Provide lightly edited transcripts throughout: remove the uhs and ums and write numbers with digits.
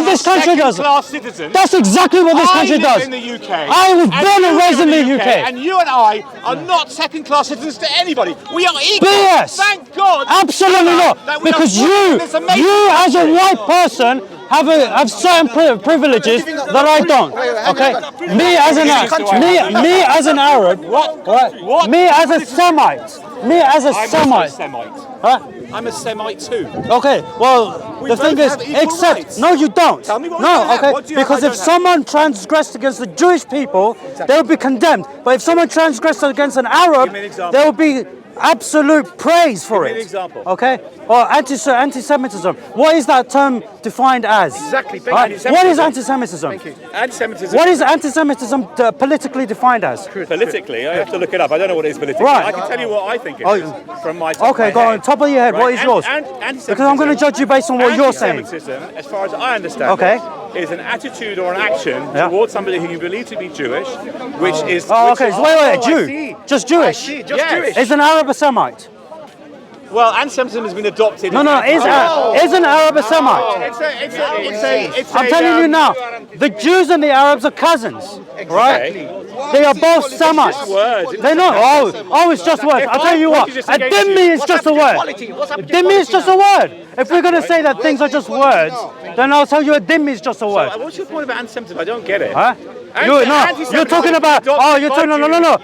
what this country does. Citizen. That's exactly what this country does. I live in the UK. I was born and raised in the UK. And you and I are not second-class citizens to anybody. We are equal. BS. Thank God. Absolutely not. Because you as a white person have certain privileges that I don't. Okay, me as an Arab, What? me as a Semite, I'm a Semite. Huh? I'm a Semite too. Okay, well, the thing is, except, no you don't. Tell me what no, you okay, what do you because have if someone transgressed against the Jewish people, they'll be condemned. But if someone transgressed against an Arab, there will be absolute praise for Give me it. an example. Okay? Or anti-Semitism. What is that term defined as? Exactly. Right? What is anti-Semitism? Thank you. Anti-Semitism. What is anti-Semitism politically defined as? Politically, I have to look it up. I don't know what it is politically. Right. I can tell you what I think it is from my top Okay, of go my on, head. top of your head, what is yours? Because I'm going to judge you based on what you're saying. Anti-Semitism, as far as I understand it, is an attitude or an action towards somebody who you believe to be Jewish, which is... Oh, okay, so wait, Jew. Just Jewish. Jewish. Is an Arab a Semite? Well, anti-Semitism has been adopted. No, is an Arab a Semite? I'm telling you now, the Jews and the Arabs are cousins, right? They are both Semites. They're not. Oh, it's just words. I'll tell you what. A dhimmi is just a word. A dhimmi is just a word. If we're going to say that things are just words, then I'll tell you a dhimmi is just a word. What's your point about anti-Semitism? I don't get it. Huh? You're talking about. Oh, you're talking. No.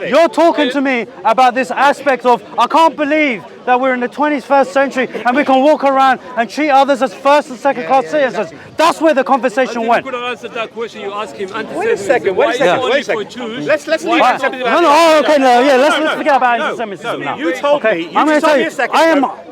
You're talking to me about this aspect of I can't believe that we're in the 21st century and we can walk around and treat others as first and second class citizens. That's where the conversation went. You could answer that question. You ask him. Wait a second. Let's leave anti-Semitism. Let's forget about anti-Semitism now. You told me. I'm going to tell you.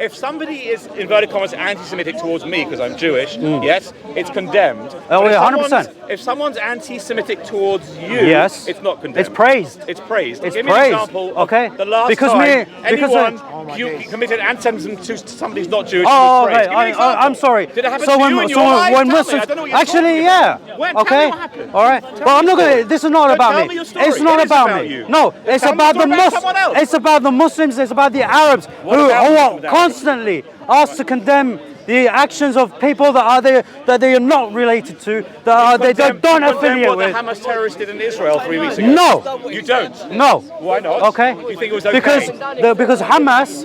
If somebody is inverted commas anti-Semitic towards me because I'm Jewish, yes, it's condemned. Oh yeah, 100%. If someone's anti-Semitic towards you, yes, it's not condemned. It's praised. It's praised. It's Give me praised. an example. Okay. The last time anyone committed anti-Semitism to somebody who's not Jewish. Oh, okay. I'm sorry. Did it happen to you in your life? When Muslims, actually, yeah. When? Okay. Tell me what happened. All right. But I'm not going to. This is not about me. It's not about me. No, it's about the Muslims. It's about the Muslims. It's about the Arabs who are constantly asked to condemn the actions of people that they are not related to, that they don't affiliate with. What the Hamas terrorists did in Israel 3 weeks ago? No. You don't? No. Why not? Okay. You think it was okay? Because Hamas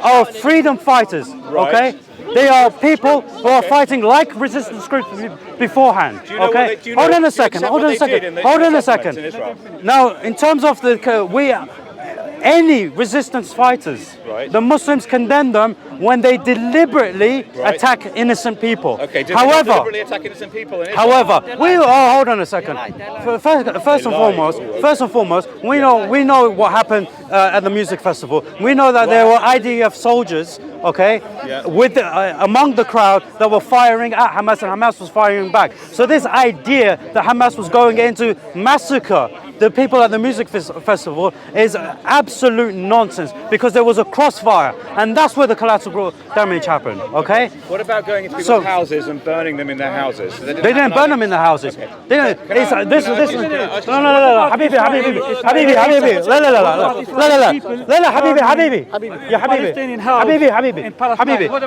are freedom fighters, okay? They are people who are fighting like resistance groups beforehand, okay? Hold on a second. Now, in terms of any resistance fighters, the Muslims condemn them when they deliberately attack innocent people. Okay, deliberately attack innocent people in Israel? Hold on a second. First and foremost, we know what happened at the music festival. We know that there were IDF soldiers, okay, among the crowd that were firing at Hamas, and Hamas was firing back. So this idea that Hamas was going in to massacre the people at the music festival is absolute nonsense, because there was a crossfire, and that's where the collateral damage happened, okay? What about going into people's houses and burning them in their houses? They didn't burn them in their houses. Okay. They didn't. No, Habibi.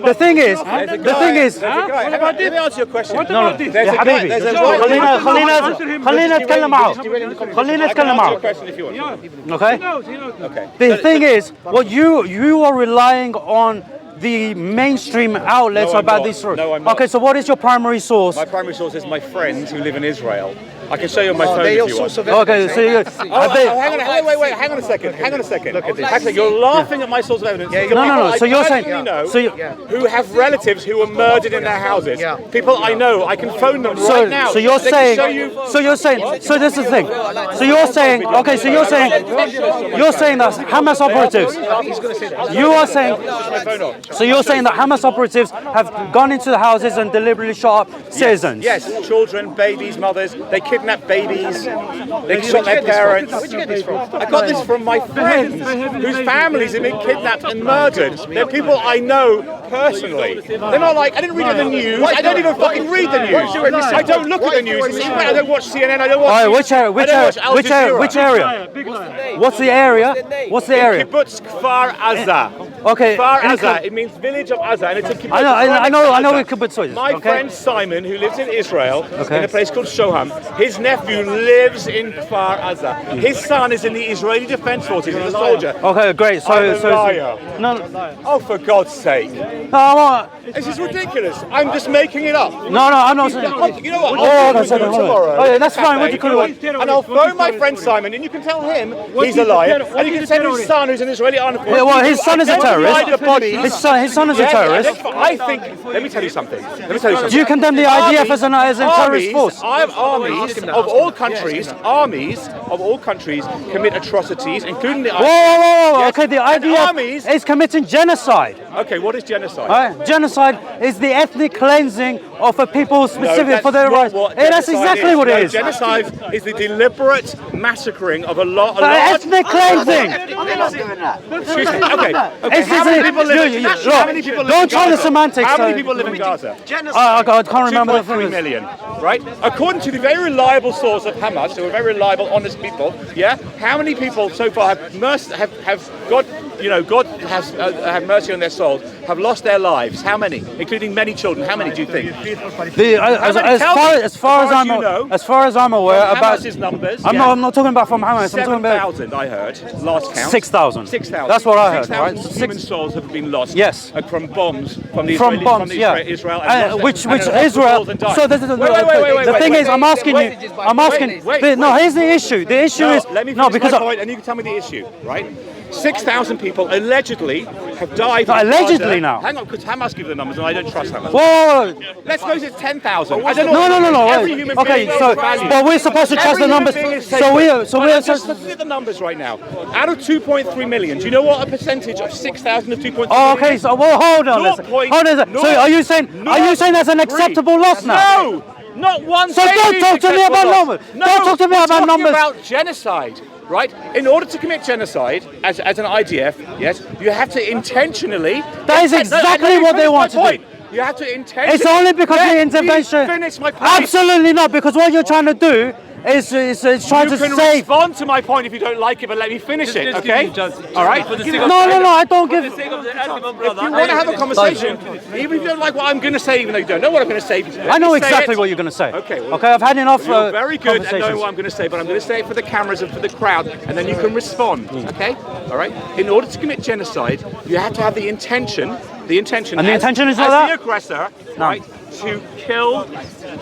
The thing is, let me answer your question. خلينا نتكلم معه. Okay? Okay. The thing is, what you are relying on the mainstream outlets about these stories. No, I'm not. Okay, so what is your primary source? My primary source is my friends who live in Israel. I can show you on my phone if you want. Okay, so you... hang on a second. Look at this. Actually, you're laughing at my source of evidence. No. So you're saying... who have relatives who were murdered in their houses. People I know, I can phone them right now. So you're saying... So this is the thing. So you're saying... Okay, so you're saying that Hamas operatives... You are saying... So you're saying that Hamas operatives have gone into the houses and deliberately shot up citizens? Yes, children, babies, mothers. They kidnap babies. They shot their parents. Where'd you get this from? I got this from my friends whose families have been kidnapped and murdered. They're people I know personally. They're not like, I didn't read the news. I don't even fucking read the news. I don't look at the news. I don't watch CNN. I don't watch... Which area? What's the area? Kibbutz Kfar Aza. Okay. Kfar Aza, it means village of Aza, and it's a kibbutz. I know a kibbutz is. My friend Simon, who lives in Israel, in a place called Shoham, his nephew lives in Kfar Aza. His son is in the Israeli Defense Forces, he's a soldier. Okay, great. So, no. Oh, for God's sake. No, This is ridiculous. I'm just making it up. I'm not saying. You know what? Oh, that's tomorrow. Oh, yeah, that's fine. What do you call it? And I'll phone my friend Simon, and you can tell him he's a liar. And you can send his son, who's an Israeli army. Yeah, well, his son is a terrorist. His son is a terrorist. I think. Let me tell you something. Do you condemn the IDF as a terrorist force? Armies of all countries commit atrocities, including the IDF. Whoa. Okay, the IDF is committing genocide. Okay, what is genocide? Genocide is the ethnic cleansing of a people specific for their rights. That's exactly what it is. Genocide is the deliberate massacring of a large... ethnic cleansing! Excuse me, okay. How many people live in Gaza? Don't try the semantics. How many people live in Gaza? I can't remember the 2.3 million, right? According to the very reliable source of Hamas, who are very reliable, honest people, yeah? How many people so far God has have mercy on their souls, have lost their lives? How many? Including many children. How many do you think? As far as I'm aware, about Hamas's numbers. I'm not talking about from Hamas. I'm talking about 7,000. I heard last count. 6,000. 6,000. That's what I heard. 6,000 Right? human souls have been lost. Yes. From bombs from the From Israelis, bombs, yeah. Israel. And Which Israel? So the thing is, I'm asking you. No, here's the issue. The issue is let me finish my point, and you can tell me the issue, right? 6,000 people allegedly have died. Allegedly now. Hang on, because Hamas give the numbers, and I don't trust Hamas. Whoa! Let's suppose it's 10,000. I don't know. No. Every human being so, but we're supposed to trust the numbers. So we're just looking at the numbers right now. Out of 2.3 million, do you know what a percentage of 6,000 of 2.3 million? Okay, so hold on. So are you saying that's an acceptable loss now? No, not one. So don't talk to me about numbers. Don't talk to me about numbers. About genocide. Right? In order to commit genocide as an IDF, yes, you have to intentionally... That is exactly what they want to do. You have to intentionally... It's only because the intervention... Finish my point. Absolutely not, because what you're trying to do is trying to save... You can respond to my point if you don't like it, but let me finish it, okay? All right? No, I don't give... If you want to have a conversation, even if you don't like what I'm going to say, even though you don't know what I'm going to say... I know exactly what you're going to say. Okay, I've had enough you're very good at knowing what I'm going to say, but I'm going to say it for the cameras and for the crowd, and then you can respond, okay? All right? In order to commit genocide, you have to have the intention... And the intention is not that? the aggressor, right, to kill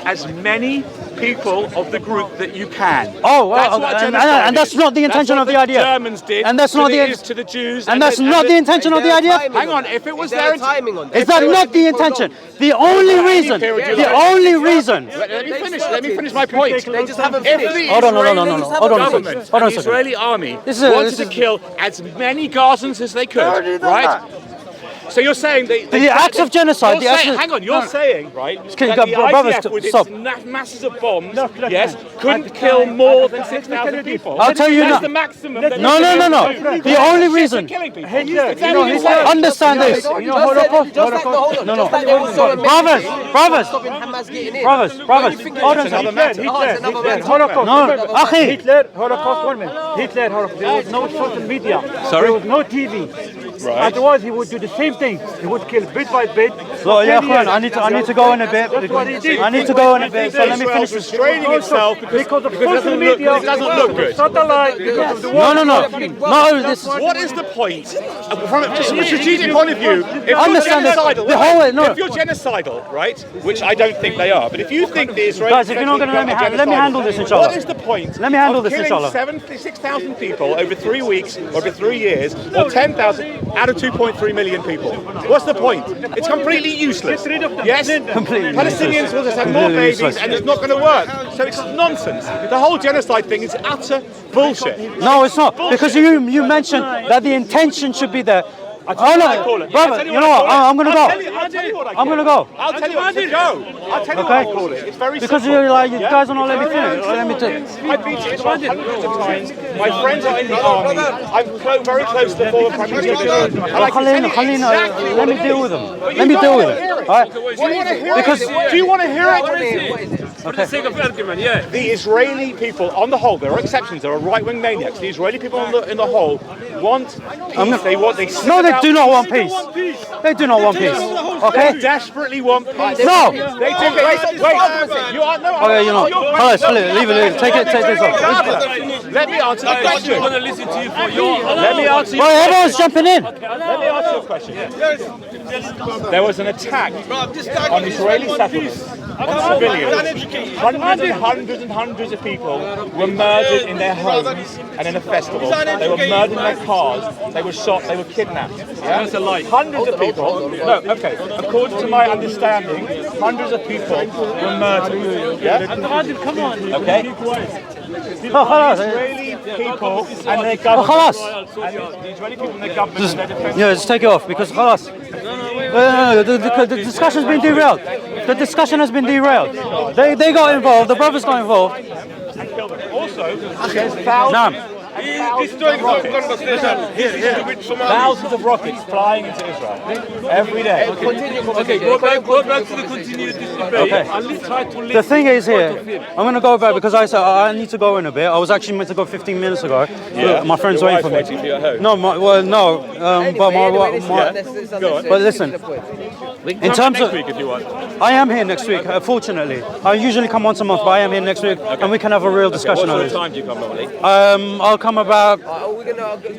as many people of the group that you can. Oh, well, and that's not the intention of the IDF. Germans did. And that's not to the Jews. And that's not the intention of the IDF. Hang on, if it was their timing on is that not the intention? The only reason. Let me finish my point. They just haven't finished. Hold on. Hold on a second. The Israeli army wanted to kill as many Gazans as they could, right? So you're saying the acts of genocide. You're saying, right, that the IDF with its masses of bombs, couldn't kill more than 6,000 people. I'll tell you now. That's the maximum. No. The only reason. Understand this. Brothers. Hold on. No, Hitler, Holocaust, 1 minute. Hitler, Holocaust. There was no social media. Sorry? There was no TV. Right. Otherwise, he would do the same thing. He would kill bit by bit. So, I need to go in a bit. I need to go in a bit. So let me finish this. Restraining itself because of social media. It doesn't look good. Satellite. Because of the war. No. This. What is the point? From a strategic point of view, if you're genocidal, right? Which I don't think they are. But if you think the Israelis, guys, if you're not going to let me handle this, inshallah. What is the point? Let me handle this, killing inshallah. 6,000 people over 3 weeks, over 3 years, or 10,000 out of 2.3 million people? What's the point? It's completely useless. Yes, completely. Palestinians will just have more babies, and it's not going to work. So it's nonsense. The whole genocide thing is utter bullshit. No, it's not. Because you mentioned that the intention should be there. Brother, you know what? I'm gonna go. I'm gonna go. I'll tell you what to go. I'll tell you what I call it. It's very because simple. you guys don't let me finish. Let me tell you. I've been to Israel hundreds of times. My friends are in the army. I'm very close to the former Prime Minister. Let me deal with them. All right? Do you want to hear it? For the sake of argument, yeah. The Israeli people, on the whole, there are exceptions. There are right-wing maniacs. The Israeli people, in the whole, want peace. No, they do not want peace. They do not want peace. Okay. They desperately want peace. No. They do. Wait. You are no. Okay, you know. Leave it. Take this off. Let me answer the question. I'm gonna listen to you for your. Let me answer you. Well, everyone's jumping in. Let me answer your question. There was an attack on Israeli settlements, on civilians. Hundreds of people were murdered in their homes and in a festival. They were murdered in their cars. They were shot. They were kidnapped. Yeah? That's a lie. Hundreds of people. No, okay. According to my understanding, hundreds of people were murdered. Yeah. Come on. Okay. Israeli people and their government. The Israeli people and their government. and their defense. Yeah, just take it off because خلاص. The discussion's been derailed. The discussion has been derailed. They got involved. The brothers got involved. Also, there's thousands. Thousands of rockets flying into Israel every day. Okay, go back to the continued debate. Okay. At least try to listen. The thing is here, I'm going to go back because I said I need to go in a bit. I was actually meant to go 15 minutes ago. Yeah. My friend's Your waiting for me. wife's waiting for you at home. No, but but listen. In terms of, next week if you want. I am here next week. Fortunately, I usually come once a month, but I am here next week, and we can have a real discussion What on sort of this. time do you come normally? I'll come about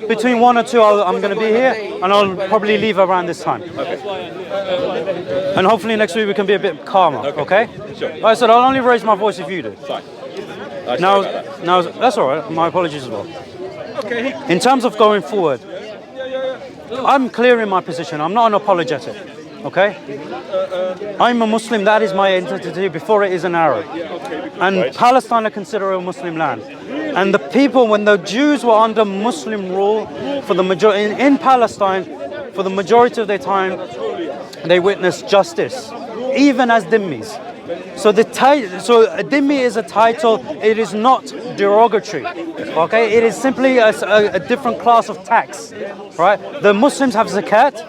between 1 or 2. I'm going to be here, and I'll probably leave around this time. Okay. And hopefully next week we can be a bit calmer. Okay? Sure. Like I said, I'll only raise my voice if you do. Fine. Now, that's all right. My apologies as well. In terms of going forward, I'm clear in my position. I'm not an apologetic. Okay? I'm a Muslim. That is my identity before it is an Arab. And Palestine I consider a Muslim land. And the people, when the Jews were under Muslim rule for the majority in Palestine, for the majority of their time, they witnessed justice, even as dhimmis. So a dhimmi is a title. It is not derogatory. Okay, it is simply a different class of tax. Right? The Muslims have zakat,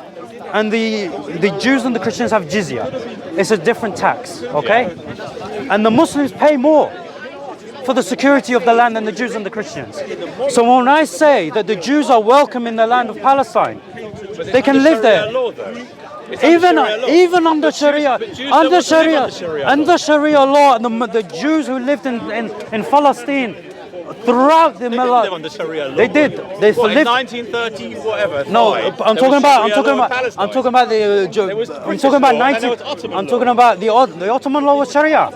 and the Jews and the Christians have jizya. It's a different tax. Okay, and the Muslims pay more for the security of the land than the Jews and the Christians. So when I say that the Jews are welcome in the land of Palestine, they can live there. Even under Sharia law, the Jews who lived in Palestine throughout the live under Sharia law. They did. They What, in lived. 1930 whatever. No, I'm talking about the Ottoman law was Sharia,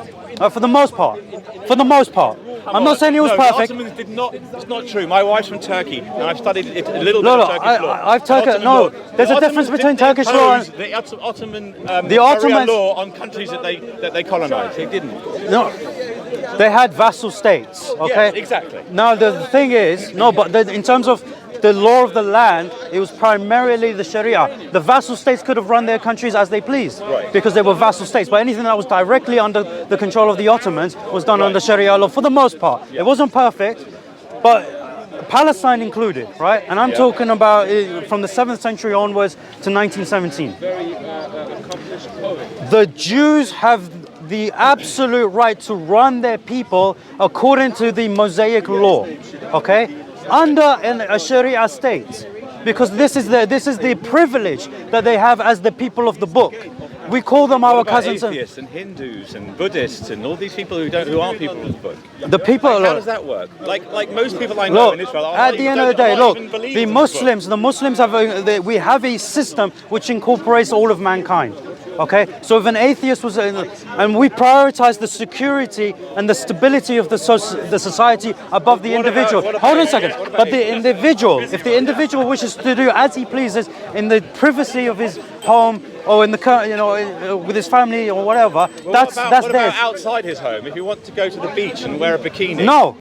for the most part. For the most part. I'm not saying it was perfect. The Ottomans did not. It's not true. My wife's from Turkey, and I've studied a little bit of Turkish law. I've Turkish. No, there's a difference between Turkish law and the Ottoman law on countries that they colonized. They didn't. No. They had vassal states. Okay. Yes, exactly. Now the thing is, in terms of the law of the land, it was primarily the Sharia. The vassal states could have run their countries as they pleased, because they were vassal states. But anything that was directly under the control of the Ottomans was done under Sharia law for the most part. It wasn't perfect, but Palestine included, right? And I'm talking about from the 7th century onwards to 1917. The Jews have the absolute right to run their people according to the Mosaic law, okay? Under a Sharia state, because this is the privilege that they have as the people of the book. We call them our cousins. Atheists and Hindus and Buddhists and all these people who aren't people of the book. The people. How does that work? Like most people I know in Israel. At the end of the day, the Muslims we have a system which incorporates all of mankind. Okay, so if an atheist was, and we prioritize the security and the stability of the society above the individual. Hold on a second. But the individual, if the individual wishes to do as he pleases in the privacy of his home or in the, with his family or whatever, that's theirs. Outside his home, if you want to go to the beach and wear a bikini. No.